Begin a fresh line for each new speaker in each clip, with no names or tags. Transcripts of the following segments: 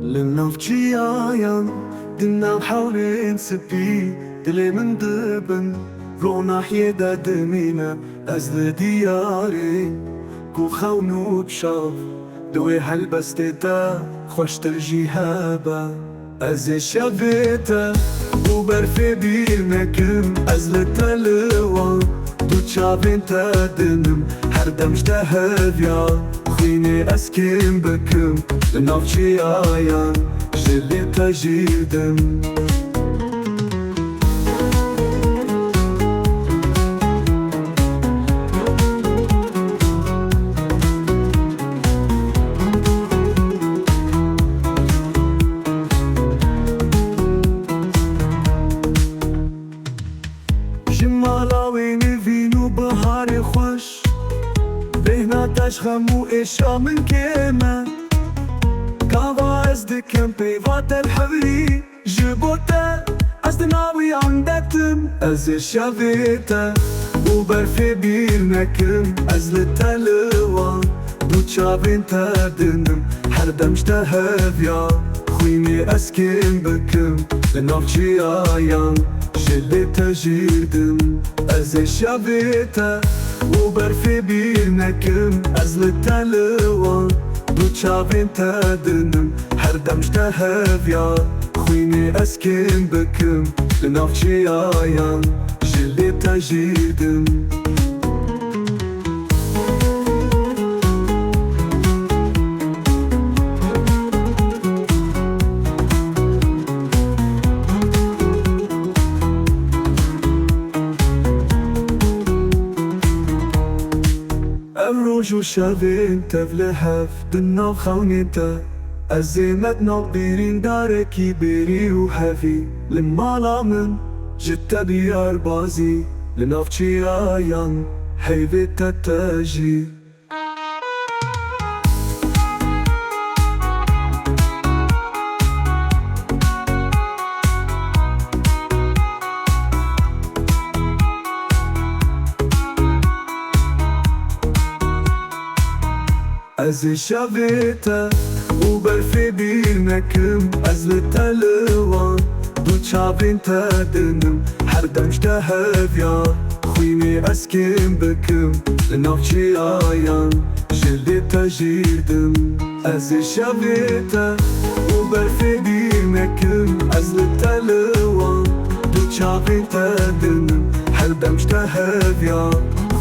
لنفجيايان دنا محاولين سبي دلي من دبن رونا حيدا دمينا أزل دياري كو خونو بشاف دوي هالبستيتا خوش ترجي هابا أزي شافيتا وبرفي بيرنكم أزل تلوان دو تشافينتا دنم هردم جتهفيا خيني أسكن بكم لنفجي آيان جلي تجيدم جمالاوين فينو بهاري خوش بهنا تشخم وإشا من كيما كافا أزدكم بيفات الحبري جبوتا أزدناوي عندكتم أزي شافيتا وبرفي بيرنكم أزل التلوان دو تشافينتا دنم حردم جتهفيا خويني أسكن بكم لنفجي آيان جلي تجيدم أزي شافيتا وبرفي بيرنكم أزل التلوان دو تشافينتا دنم هردم جتهفيا خويني أسكن بكم لنفجي آيان جلي تجيدم أمروج وشافينتا بلحف دنا وخونيتا أزيمتنا بيرين داركي بيري وحفي لما لامن جتا بيار بازي لنفجي آيان حيفيتا تاجي أزي شافيتا وبرفي بيرنكم أزل التلوان دو تشافينتا دنم حردم جتهفيا خويني أسكن بكم لنفجي آيان جلي تجيدم أزي شافيتا وبرفي بيرنكم أزل التلوان دو تشافينتا دنم حردم جتهفيا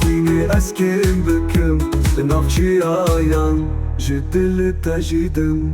خويني أسكن بكم لنفجي آيان جدل تجيدم